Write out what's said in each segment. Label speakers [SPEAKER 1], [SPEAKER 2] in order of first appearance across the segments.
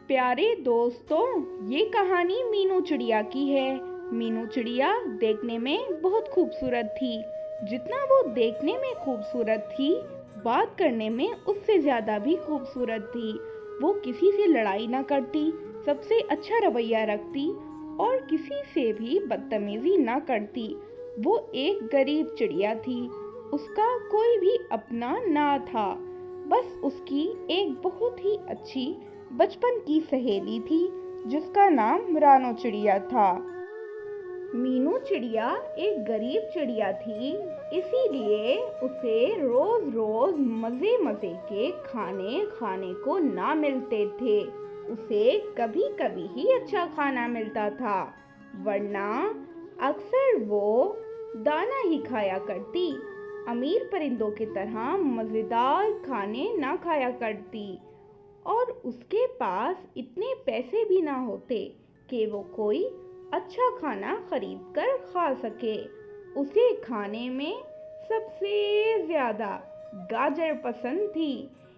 [SPEAKER 1] प्यारे दोस्तों, ये कहानी मीनू चिड़िया की है। मीनू चिड़िया देखने में बहुत खूबसूरत थी। जितना वो देखने में खूबसूरत थी, बात करने में उससे ज़्यादा भी खूबसूरत थी। वो किसी से लड़ाई ना करती, सबसे अच्छा रवैया रखती और किसी से भी बदतमीजी ना करती। वो एक गरीब चिड़िया थी। उसका कोई भी अपना ना था। बस उसकी एक बहुत ही अच्छी बचपन की सहेली थी जिसका नाम रानो चिड़िया था। मीनू चिड़िया एक गरीब चिड़िया थी, इसीलिए उसे रोज रोज मजे मजे के खाने खाने को ना मिलते थे। उसे कभी कभी ही अच्छा खाना मिलता था, वरना अक्सर वो दाना ही खाया करती। अमीर परिंदों की तरह मजेदार खाने ना खाया करती और उसके पास इतने पैसे भी ना होते कि वो कोई अच्छा खाना खरीद कर खा सके। उसे खाने में सबसे ज़्यादा गाजर पसंद थी,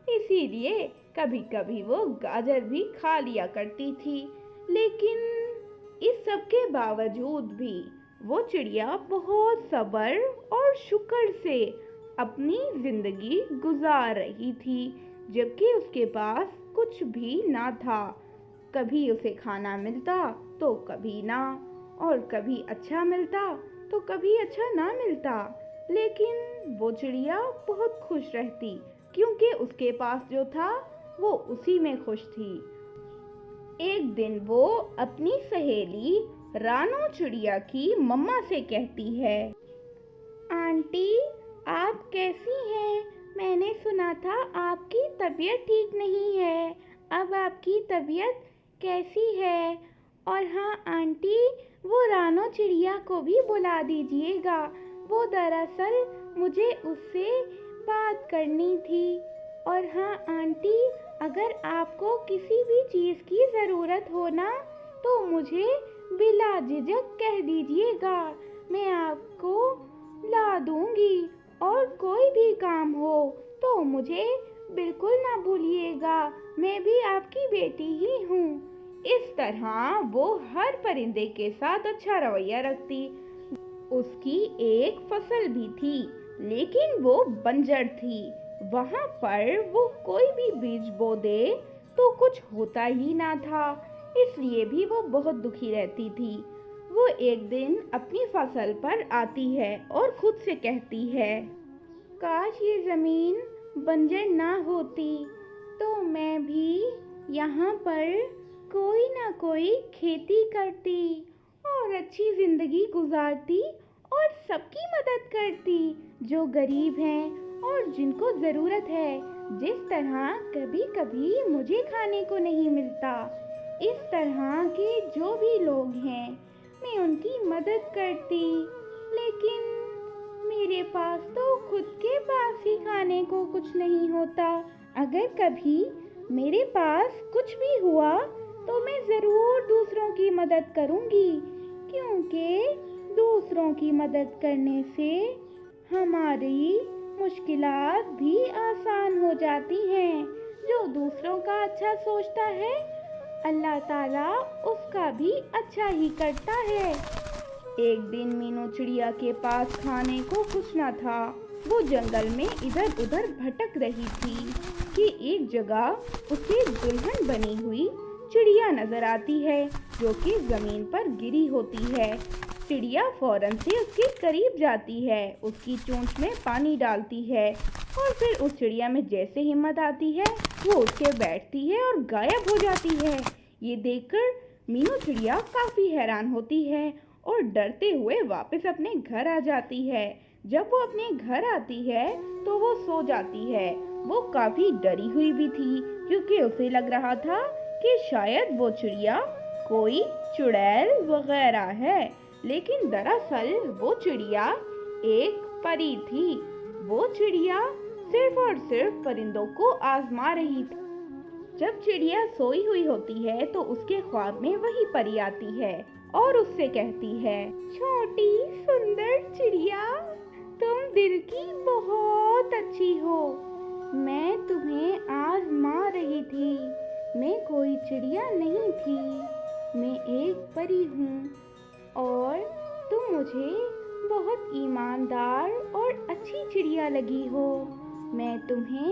[SPEAKER 1] इसीलिए कभी कभी वो गाजर भी खा लिया करती थी। लेकिन इस सब के बावजूद भी वो चिड़िया बहुत सब्र और शुक्र से अपनी जिंदगी गुजार रही थी, जबकि उसके पास कुछ भी ना था। कभी उसे खाना मिलता तो कभी ना, और कभी अच्छा मिलता तो कभी अच्छा ना मिलता। लेकिन वो चिड़िया बहुत खुश रहती, क्योंकि उसके पास जो था वो उसी में खुश थी। एक दिन वो अपनी सहेली रानो चिड़िया की मम्मा से कहती है, आंटी, आप कैसी हैं? मैंने सुना था आपकी तबीयत ठीक नहीं है। अब आपकी तबीयत कैसी है? और हाँ आंटी, वो रानो चिड़िया को भी बुला दीजिएगा। वो दरअसल मुझे उससे बात करनी थी। और हाँ आंटी, अगर आपको किसी भी चीज़ की ज़रूरत हो ना, तो मुझे बिला झिझक कह दीजिएगा। मैं आपको ला दूंगी। और कोई भी काम हो तो मुझे बिल्कुल ना भूलिएगा, मैं भी आपकी बेटी ही हूँ। इस तरह वो हर परिंदे के साथ अच्छा रवैया रखती। उसकी एक फसल भी थी, लेकिन वो बंजर थी। वहां पर वो कोई भी बीज बो दे तो कुछ होता ही ना था, इसलिए भी वो बहुत दुखी रहती थी। वो एक दिन अपनी फसल पर आती है और खुद से कहती है, काश ये ज़मीन बंजर ना होती, तो मैं भी यहाँ पर कोई ना कोई खेती करती और अच्छी ज़िंदगी गुजारती और सबकी मदद करती जो गरीब हैं और जिनको ज़रूरत है। जिस तरह कभी कभी मुझे खाने को नहीं मिलता, इस तरह के जो भी लोग हैं मैं उनकी मदद करती। लेकिन मेरे पास तो खुद के पास ही खाने को कुछ नहीं होता। अगर कभी मेरे पास कुछ भी हुआ तो मैं ज़रूर दूसरों की मदद करूंगी, क्योंकि दूसरों की मदद करने से हमारी मुश्किलात भी आसान हो जाती हैं। जो दूसरों का अच्छा सोचता है, अल्लाह ताला उसका भी अच्छा ही करता है। एक दिन मीनू चिड़िया के पास खाने को कुछ न था। वो जंगल में इधर उधर भटक रही थी कि एक जगह उसे दुल्हन बनी हुई चिड़िया नजर आती है, जो कि जमीन पर गिरी होती है। चिड़िया फौरन से उसके करीब जाती है, उसकी चोंच में पानी डालती है और फिर उस चिड़िया में जैसे हिम्मत आती है वो उठ के बैठती है और गायब हो जाती है। ये देखकर मीनू चिड़िया काफी हैरान होती है और डरते हुए वापस अपने घर आ जाती है। जब वो अपने घर आती है तो वो सो जाती है। वो काफी डरी हुई भी थी, क्योंकि उसे लग रहा था कि शायद वो चिड़िया कोई चुड़ैल वगैरह है। लेकिन दरअसल वो चिड़िया एक परी थी। वो चिड़िया सिर्फ और सिर्फ परिंदों को आजमा रही थी। जब चिड़िया सोई हुई होती है तो उसके ख्वाब में वही परी आती है और उससे कहती है, छोटी सुंदर चिड़िया, तुम दिल की बहुत अच्छी हो। मैं तुम्हें आजमा रही थी मैं कोई चिड़िया नहीं थी, मैं एक परी हूँ और तुम मुझे बहुत ईमानदार और अच्छी चिड़िया लगी हो। मैं तुम्हें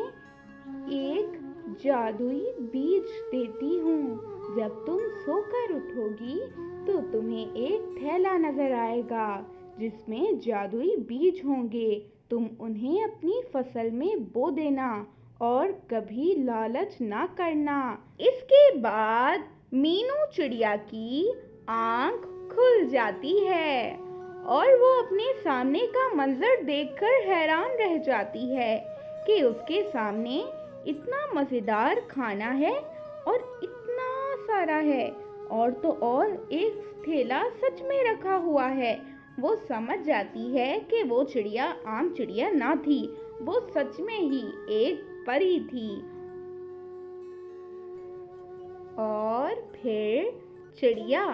[SPEAKER 1] एक जादुई बीज देती हूँ। जब तुम सोकर उठोगी तो तुम्हें एक थैला नजर आएगा जिसमें जादुई बीज होंगे। तुम उन्हें अपनी फसल में बो देना और कभी लालच ना करना। इसके बाद मीनू चिड़िया की आंख खुल जाती है और वो अपने सामने का मंजर देखकर हैरान रह जाती है कि उसके सामने इतना मज़ेदार खाना है और इतना सारा है, और तो और एक थैला सच में रखा हुआ है। वो समझ जाती है कि वो चिड़िया आम चिड़िया ना थी, वो सच में ही एक परी थी। और फिर चिड़िया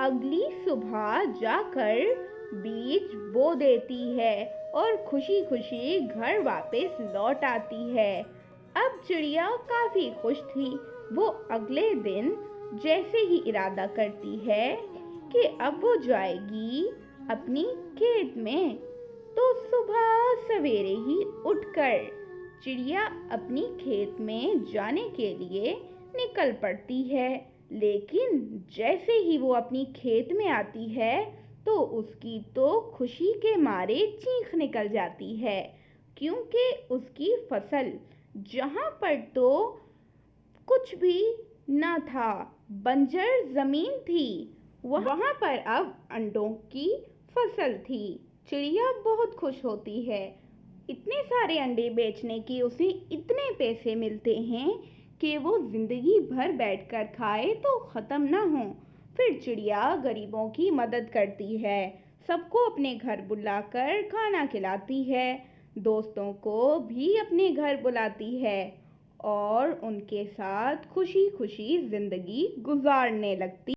[SPEAKER 1] अगली सुबह जाकर बीज बो देती है और खुशी खुशी घर वापस लौट आती है। अब चिड़िया काफी खुश थी। वो अगले दिन जैसे ही इरादा करती है कि अब वो जाएगी अपनी खेत में, तो सुबह सवेरे ही उठकर चिड़िया अपनी खेत में जाने के लिए निकल पड़ती है। लेकिन जैसे ही वो अपनी खेत में आती है तो उसकी तो खुशी के मारे चीख निकल जाती है, क्योंकि उसकी फसल जहाँ पर तो कुछ भी न था, बंजर जमीन थी, वहाँ पर अब अंडों की फसल थी। चिड़िया बहुत खुश होती है। इतने सारे अंडे बेचने की उसे इतने पैसे मिलते हैं कि वो जिंदगी भर बैठकर खाए तो खत्म ना हो। फिर चिड़िया गरीबों की मदद करती है, सबको अपने घर बुलाकर खाना खिलाती है, दोस्तों को भी अपने घर बुलाती है और उनके साथ खुशी खुशी जिंदगी गुजारने लगती।